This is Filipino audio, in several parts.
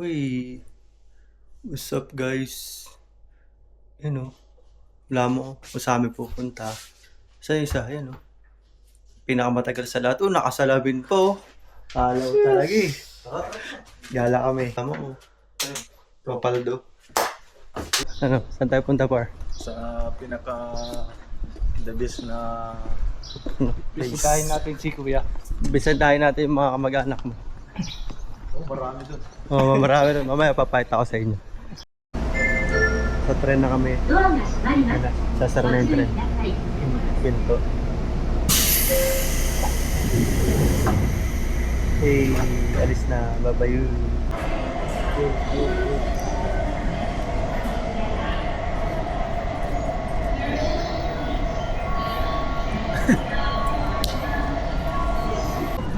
Uy, what's up guys? Yan o, wala mo kung saan kami pupunta. Isa, yan o. Pinakamatagal sa lahat. Nakasalabin po. Alaw talaga eh. Gala kami. Tama o. Papaldo. Ano, saan tayo punta par? Sa pinaka the best na Bisitahin natin si Kuya. Bisitahin natin yung mga kamag-anak mo. marami doon. Oo, marami rin. Mamaya papayta ko sa inyo. Sa tren na kami. Sasara na yung tren. Pinto. Hey, alis na. Babayu.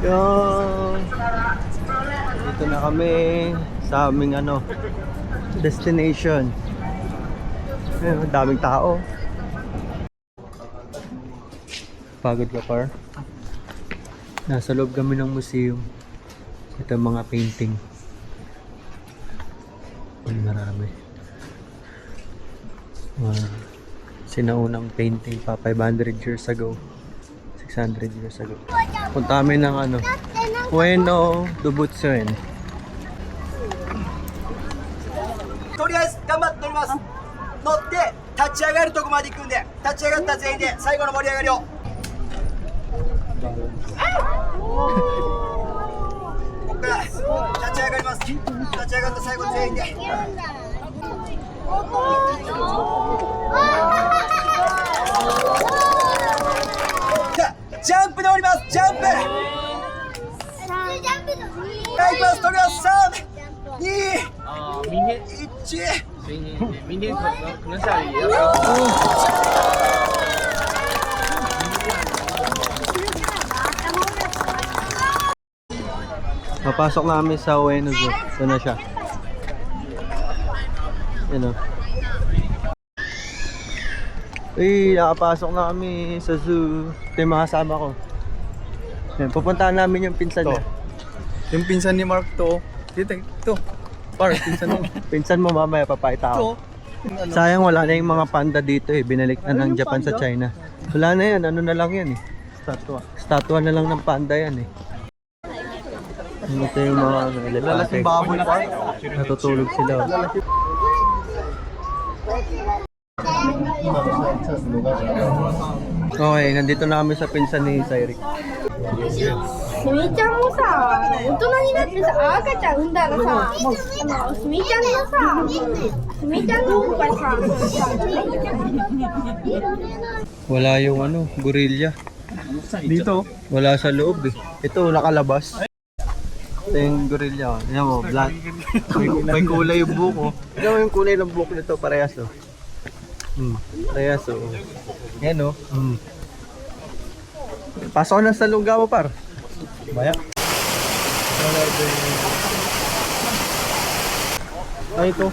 Yun. Dito na kami sa aming destination. Ayun, daming tao. Pagod ka par? Nasa loob kami ng museum. Ito mga painting. Marami. Sinaunang painting pa 500 years ago. 600 years ago. Punta kami ng Ueno Dubutsuin. とりあえず頑張って乗ります。乗って立ち上がるとこまで行くんで、立ち上がった全員で最後の盛り上がりを。ここから立ち上がります。立ち上がった最後全員で。ジャンプで降ります。ジャンプ。はい、行きます。取ります。3、2、1。明天可能下雨，要不要？ Papasok namin sa Ueno Zoo. Ito na siya. Yan o. Uy, nakapasok na kami sa zoo. Ito yung mga kasama ko. Yan, pupuntahan namin yung pinsan niya. Yung pinsan ni Mark to. Dito, ito. Par, pinsan mo. Pinsan mo mamaya papakita ko. Sayang wala na yung mga panda dito eh. Binalik na ng Japan sa China. Wala na yan. Ano na lang yan eh. Statwa na lang ng panda yan eh. Ito yung mga elepante. baboy pa. Natutulog sila. Okay, nandito na kami sa pinsan ni Cyrix. すみちゃんもさ、大人になってさ、赤ちゃん産んだらさ、すみちゃんのさ、すみちゃんのおっぱいさ、 Wala yung gorilla. Dito. Wala sa loob eh. Ito, nakalabas. Ito yung gorilla. Yan mo, black. May kulay yung buko. Tignan mo yung kulay ng buko nito, parehas oh. Parehas oh. Yan oh. Pasok na sa lungga mo par. Maya. Ay ito.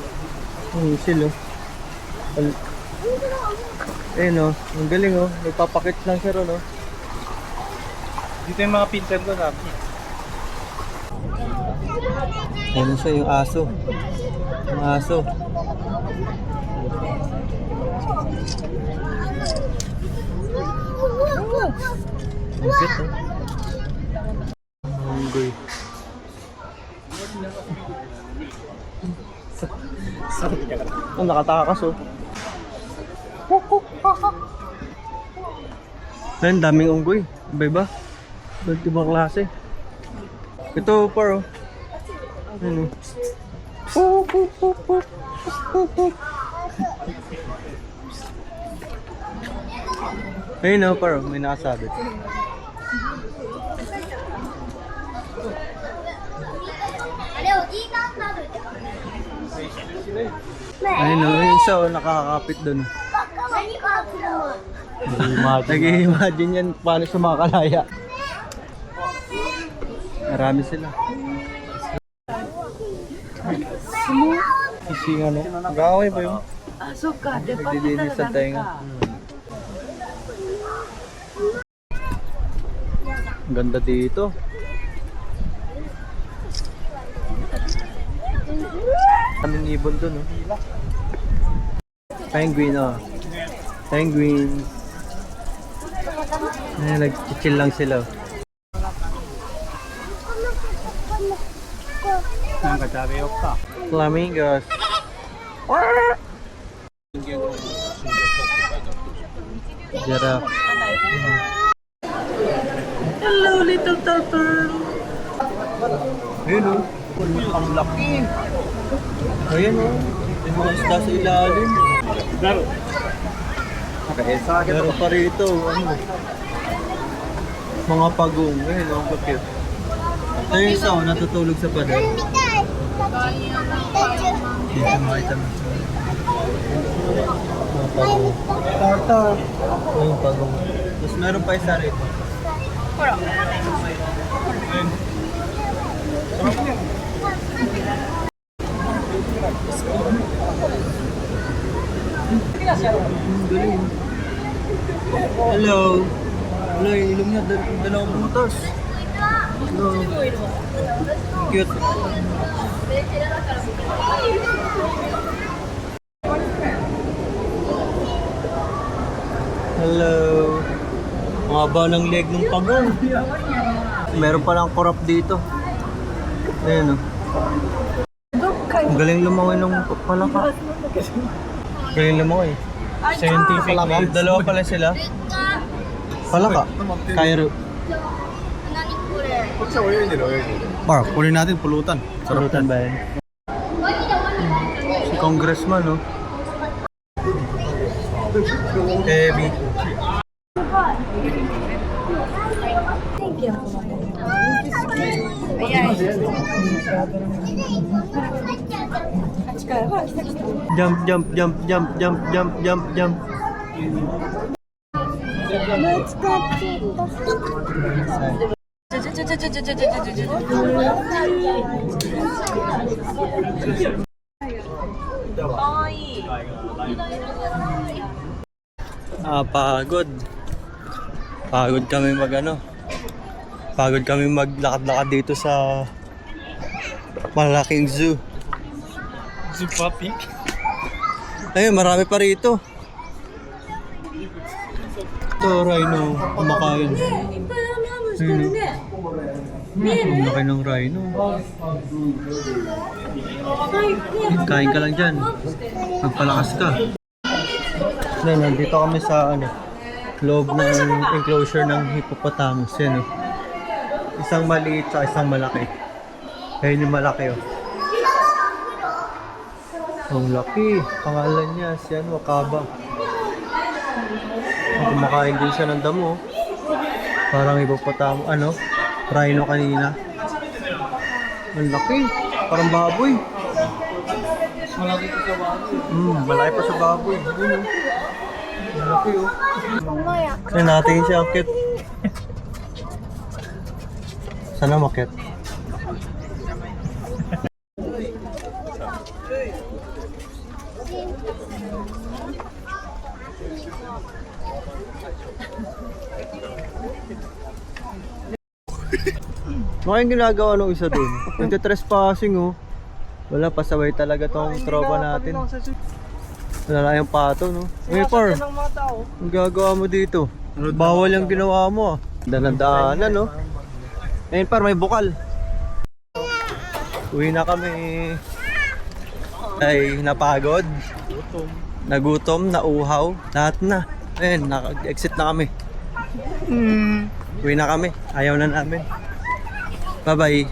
Silo. Ayun oh. Ang galing oh. Nagpapakit lang siya ron oh. Dito yung mga pinsan ko na. Ayun siya yung aso. Yung aso. Ang cute oh. Hunggoy. Oh, nakatakas oh. Ayun, daming unggoy. Iba-iba. Iba't ibang klase. Ito par oh. Ayun oh. Ayun oh par oh. May nakasabit. Ayun oh. Ayun siya oh. Nakakapit dun. Nag-i-imagine yan paano siya makakalaya. Marami sila. Fishing Gaway ba yun? Nagdilinis sa tenga. Ang ganda dito. ibon dun, oh. Penguin, oh. Penguins. Ayan, nag-chill lang sila, oh. Flamingos. Giraffe. Hello, little turtle. Ayun, oh. Ang laki. Ayun, oh. May mga isda sa ilalim. Meron pa rito, ano. Mga pagong. Ayun, oh, ang cute. Ayun, isa, oh, natutulog sa pader. Dito makita mo ito. Mga pagong. Tartar. Ayun, pagong. Tapos meron pa isa rito. Galing. Hello. Hello, yung ilong niya, dalawang butas. Hello. Cute. Hello. Ang haba ng leg ng pagong. Meron palang korap dito. Ayan, oh. Ang galing lumangoy ng palaka. Galing lumangoy. Scientific name. Dalawa pala sila. Palaka. Cairo. Par, kunin natin pulutan. Sarutan ba yan? Si Congressman, no? Heavy. Jump, jump, jump, jump, jump, jump, jump, jump. Let's go to Pagod. Pagod kami Pagod kami maglakad-lakad dito sa malaking zoo. Zoo puppy. Ayun, marami pa rito. Ito, rhino. Kumakain. Ayun, ang laki ng rhino. Kain ka lang dyan. Magpalakas ka. Nandito kami sa loob ng enclosure ng hippopotamus. Yan, oh. Isang maliit at isang malaki. Ayun yung malaki, oh. Ang laki. Pangalan niya, si Wakaba. Kumakain din siya ng damo. Parang hippopotamus, rhino kanina. Ang laki. Parang baboy. Malaki pa sa baboy. Malaki pa sa baboy. Yun, oh. Ang laki, oh. Kaya natin siya, akit. Sana makit. Makayang ginagawa nung isa dun. Nagte-trespassing, oh. Wala, pasaway talaga tong tropa natin. Wala na yung pato, no? Uy, Par, ang gagawa mo dito? Bawal yung ginawa mo, ah. Danandaanan, no? Ayun, Par, may bukal. Uwi na kami. Ay, napagod. Nagutom, nauhaw. Lahat na. Ayun, naka-exit na kami. Uwi na kami. Ayaw na namin. Bye-bye.